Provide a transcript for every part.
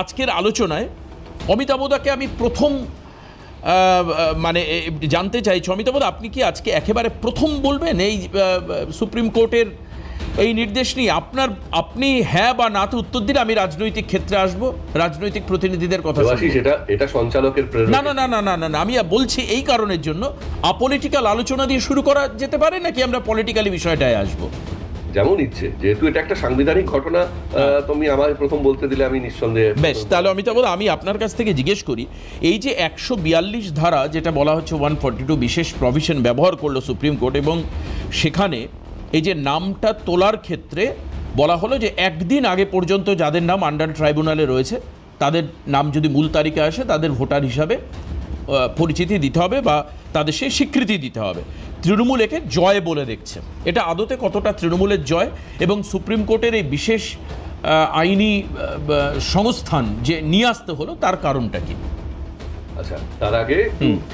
আজকের আলোচনায় অমিতাভদাকে আমি প্রথম মানে জানতে চাইছি, অমিতাভদা আপনি কি আজকে একেবারে প্রথম বলবেন এই সুপ্রিম কোর্টের এই নির্দেশ নিয়ে আপনি হ্যাঁ বা নাতে উত্তর দিলে আমি রাজনৈতিক ক্ষেত্রে আসব, রাজনৈতিক প্রতিনিধিদের কথা এটা সঞ্চালকের না না না না না না আমি বলছি এই কারণের জন্য আপলিটিক্যাল আলোচনা দিয়ে শুরু করা যেতে পারে নাকি আমরা পলিটিক্যালি বিষয়টায় আসবো? যেমন ইচ্ছে, যেহেতু এটা একটা সাংবিধানিক ঘটনা, তুমি আমাকে প্রথম বলতে দিলে আমি নিঃসন্দেহে। বেশ, তাহলে অমিতাভদা আমি আপনার কাছ থেকে জিজ্ঞেস করি, এই যে 142 ধারা যেটা বলা হচ্ছে 142 বিশেষ প্রভিশন ব্যবহার করলো সুপ্রিম কোর্ট, এবং সেখানে এই যে নামটা তোলার ক্ষেত্রে বলা হলো যে একদিন আগে পর্যন্ত যাদের নাম আন্ডার ট্রাইব্যুনালে রয়েছে তাদের নাম যদি মূল তালিকা আসে তাদের ভোটার হিসাবে পরিচিতি দিতে হবে বা তাদের সেই স্বীকৃতি দিতে হবে। তৃণমূল একে জয় বলে দেখছে, এটা আদতে কতটা তৃণমূলের জয় এবং সুপ্রিম কোর্টের এই বিশেষ আইনি সংস্থান যে নিয়ে আসতে হলো তার কারণটা কি? আচ্ছা, তার আগে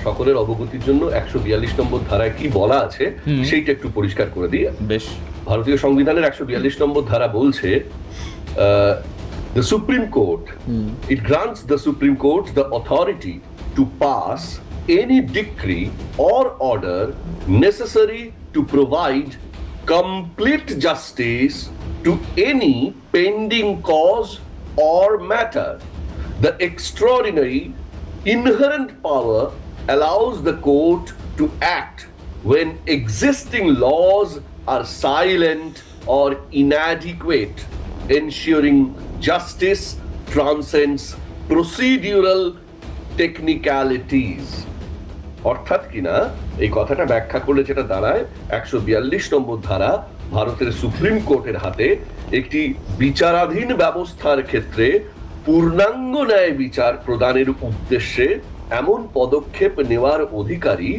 সকলের অবগতির জন্য 142 নম্বর ধারায় কি বলা আছে সেইটা একটু পরিষ্কার করে দিই। বেশ, ভারতীয় সংবিধানের 142 নম্বর ধারা বলছে, the Supreme Court, it grants the Supreme Court the authority to pass any decree or order necessary to provide complete justice to any pending cause or matter. The extraordinary inherent power allows the court to act when existing laws are silent or inadequate, ensuring justice transcends procedural technicalities. অর্থাৎ কিনা এই কথাটা ব্যাখ্যা করলে যেটা দাঁড়ায়, 142 নম্বর ধারা ভারতের সুপ্রিম কোর্টের হাতে একটি বিচারাধীন ব্যবস্থার ক্ষেত্রে পূর্ণাঙ্গ ন্যায় বিচার প্রদানের উদ্দেশ্যে এমন পদক্ষেপ নেওয়ার অধিকারী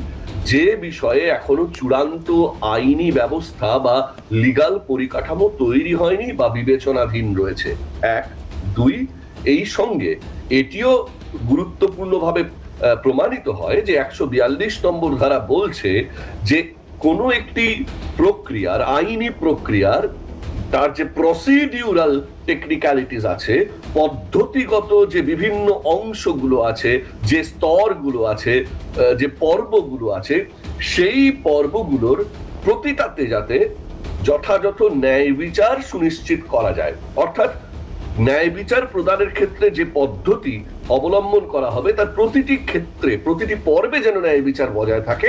যে বিষয়ে এখনো চূড়ান্ত আইনি ব্যবস্থা বা লিগাল পরিকাঠামো তৈরি হয়নি বা বিবেচনাধীন রয়েছে। 1, 2, এই সঙ্গে এটিও গুরুত্বপূর্ণভাবে প্রমাণিত হয় যে 142 নম্বর ধারা বলছে যে কোনো একটি প্রক্রিয়ার, আইনি প্রক্রিয়ার তার যে প্রসিডিউরাল টেকনিক্যালিটিস আছে, পদ্ধতিগত যে বিভিন্ন অংশগুলো আছে, যে স্তরগুলো আছে, যে পর্বগুলো আছে, সেই পর্বগুলোর প্রতিটাতে যাতে যথাযথ ন্যায় বিচার সুনিশ্চিত করা যায়। অর্থাৎ ন্যায় বিচার প্রদানের ক্ষেত্রে যে পদ্ধতি অবলম্বন করা হবে তার প্রতিটি ক্ষেত্রে, প্রতিটি পর্বে যেন ন্যায় বিচার বজায় থাকে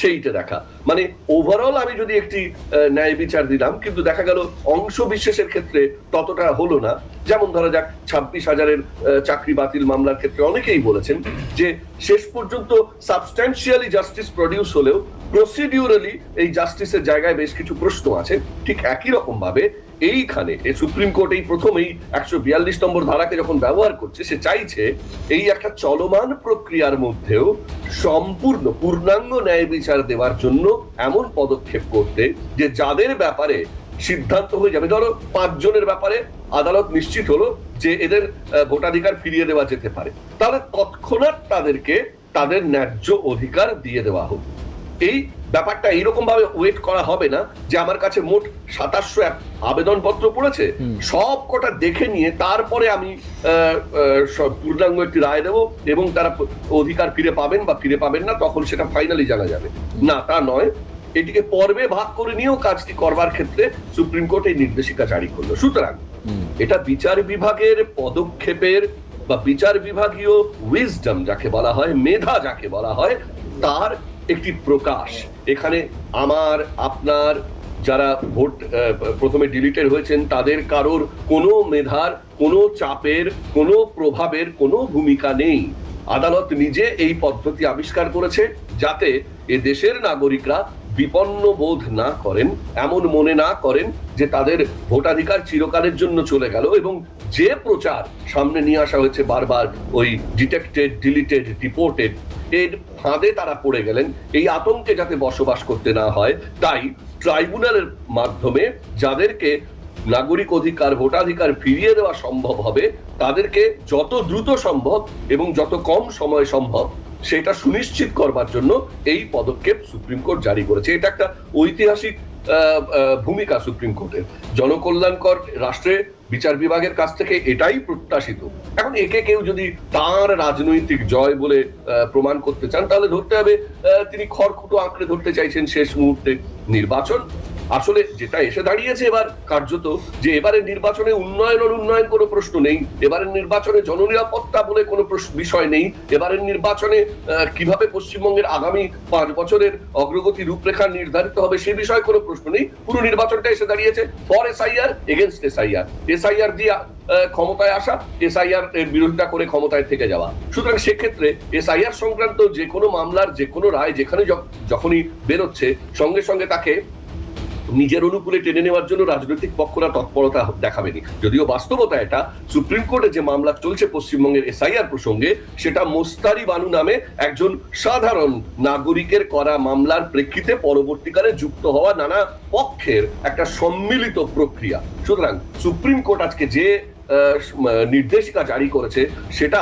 সেইটা দেখা। মানে ওভারঅল আমি যদি একটি ন্যায় বিচার দিলাম কিন্তু দেখা গেল অংশ বিশেষের ক্ষেত্রে ততটা হলো না, যেমন ধরা যাক 26,000-এর চাকরি বাতিল মামলার ক্ষেত্রে অনেকেই বলেছেন যে শেষ পর্যন্ত সাবস্ট্যান্সিয়ালি জাস্টিস প্রডিউস হলেও প্রসিডিউরালি এই জাস্টিসের জায়গায় বেশ কিছু প্রশ্ন আছে। ঠিক একই রকম ভাবে এইখানে সুপ্রিম কোর্ট এই প্রথমেই 142 নম্বর ধারাকে যখন ব্যবহার করছে, সে চাইছে এই একটা চলমান প্রক্রিয়ার মধ্যেও সম্পূর্ণ পূর্ণাঙ্গ ন্যায় বিচার দেওয়ার জন্য এমন পদক্ষেপ করতে যে যাদের ব্যাপারে সিদ্ধান্ত হয়ে যাবে, ধরো 5 জনের ব্যাপারে আদালত নিশ্চিত হলো যে এদের ভোটাধিকার ফিরিয়ে দেওয়া যেতে পারে, তাহলে তৎক্ষণাৎ তাদেরকে তাদের ন্যায্য অধিকার দিয়ে দেওয়া হোক। এই ব্যাপারটা এইরকম ভাবে ওয়েট করা হবে না যে আমার কাছে মোট 2700 আবেদনপত্র পড়েছে, সব কটা দেখে নিয়ে তারপরে আমি পূর্ণাঙ্গ একটি রায় দেবো এবং তারা অধিকার ফিরে পাবেন বা ফিরে পাবেন না তখন সেটা ফাইনালি জানা যাবে না, তা নয়। এটিকে পর্বে ভাগ করে নিয়েও কাজটি করবার ক্ষেত্রে সুপ্রিম কোর্ট এই নির্দেশিকা জারি করলো। সুতরাং এটা বিচার বিভাগের পদক্ষেপের বা বিচার বিভাগীয় উইজডম যাকে বলা হয়, মেধা যাকে বলা হয়, তার একটি প্রকাশ। এখানে আমার, আপনার, যারা ভোট প্রথমে ডিলিটেড হয়েছেন তাদের কারোর কোনো মেধার, কোনো চাপের, কোনো প্রভাবের কোনো ভূমিকা নেই। আদালত নিজে এই পদ্ধতি আবিষ্কার করেছে যাতে এ দেশের নাগরিকরা বিপন্ন বোধ না করেন, এমন মনে না করেন যে তাদের ভোটাধিকার চিরকালের জন্য চলে গেল। এবং যে প্রচার সামনে নিয়ে আসা হয়েছে বারবার, ওই ডিটেক্টেড, ডিলিটেড, ডিপোর্টেড, এর ফাঁদে তারা পড়ে গেলেন, এই আতঙ্কে যাতে বসবাস করতে না হয়, তাই ট্রাইব্যুনালের মাধ্যমে যাদেরকে নাগরিক অধিকার, ভোটাধিকার ফিরিয়ে দেওয়া সম্ভব হবে তাদেরকে যত দ্রুত সম্ভব এবং যত কম সময় সম্ভব সেটা সুনিশ্চিত করবার জন্য এই পদক্ষেপ সুপ্রিম কোর্ট জারি করেছে। এটা একটা ঐতিহাসিক ভূমিকা সুপ্রিম কোর্টের। জনকল্যাণকর রাষ্ট্রে বিচার বিভাগের কাছ থেকে এটাই প্রত্যাশিত। এখন একে কেউ যদি তার রাজনৈতিক জয় বলে প্রমাণ করতে চান, তাহলে ধরতে হবে তিনি খড়কুটো আঁকড়ে ধরতে চাইছেন শেষ মুহূর্তে। নির্বাচন আসলে যেটা এসে দাঁড়িয়েছে এবার কার্যত, যে এবারের নির্বাচনে উন্নয়ন কোনো প্রশ্ন নেই, এবারের নির্বাচনে জননিরাপত্তা বলে কোনো বিষয় নেই, এবারের নির্বাচনে কিভাবে পশ্চিমবঙ্গের আগামী 5 বছরের অগ্রগতি রূপরেখা নির্ধারিত হবে সে বিষয়ে কোনো প্রশ্ন নেই। পুরো নির্বাচনটা এসে দাঁড়িয়েছে for SIR against SIR, SIR দিয়ে ক্ষমতায় আসা, এসআইআর এর বিরোধিতা করে ক্ষমতায় থেকে যাওয়া। সুতরাং সেক্ষেত্রে এসআইআর সংক্রান্ত যে কোনো মামলার যে কোনো রায় যেখানে যখনই বেরোচ্ছে, সঙ্গে সঙ্গে তাকে নিজের অনুকূলে টেনে নেওয়ার জন্য রাজনৈতিক পক্ষরা তৎপরতা দেখাবেনি। যদিও বাস্তবতা এটা, সুপ্রিম কোর্টে যে মামলা চলছে পশ্চিমবঙ্গের এসআইআর প্রসঙ্গে, সেটা মোস্তারি বানু নামে একজন সাধারণ নাগরিকের করা মামলার প্রেক্ষিতে পরবর্তীকালে যুক্ত হওয়া নানা পক্ষের একটা সম্মিলিত প্রক্রিয়া। সুতরাং সুপ্রিম কোর্ট আজকে যে নির্দেশিকা জারি করেছে, সেটা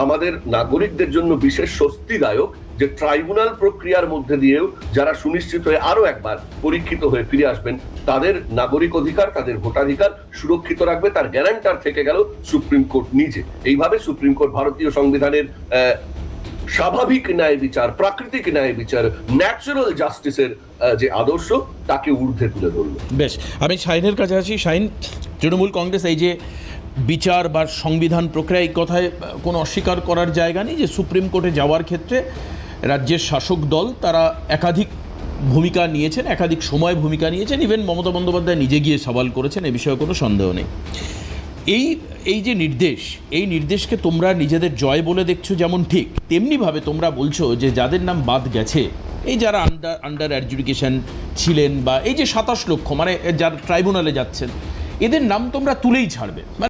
আমাদের নাগরিকদের জন্য বিশেষ স্বস্তিদায়ক, যে ট্রাইব্যুনাল প্রক্রিয়ার মধ্যে দিয়েও যারা সুনিশ্চিত হয়ে আরো একবার পরীক্ষিত হয়ে ফিরে আসবেন, তাদের নাগরিক অধিকার, তাদের ভোটাধিকার সুরক্ষিত রাখবে, তার গ্যারান্টার থেকে গেল সুপ্রিম কোর্ট নিজে। এইভাবে সুপ্রিম কোর্ট ভারতীয় সংবিধানের স্বাভাবিক ন্যায় বিচার, প্রাকৃতিক ন্যায় বিচার, ন্যাচারাল জাস্টিসের যে আদর্শ, তাকে ঊর্ধ্বে তুলে ধরল। বেশ, আমি শাহিনের কাছে আসি। শাহিন, তৃণমূল কংগ্রেস এই যে বিচার বা সংবিধান প্রক্রিয়া, এই কথায় কোনো অস্বীকার করার জায়গা নেই যে সুপ্রিম কোর্টে যাওয়ার ক্ষেত্রে রাজ্যের শাসক দল তারা একাধিক ভূমিকা নিয়েছেন, একাধিক সময় ভূমিকা নিয়েছেন। ইভেন মমতা বন্দ্যোপাধ্যায় নিজে গিয়ে সওয়াল করেছেন, এ বিষয়ে কোনো সন্দেহ নেই। এই যে নির্দেশ, এই নির্দেশকে তোমরা নিজেদের জয় বলে দেখছো যেমন ঠিক, তেমনিভাবে তোমরা বলছো যে যাদের নাম বাদ গেছে, এই যারা আন্ডার অ্যাডজুডিকেশন ছিলেন, বা এই যে 27 লক্ষ মানে যারা ট্রাইব্যুনালে যাচ্ছেন, এদের নাম তোমরা তুলেই ছাড়বে।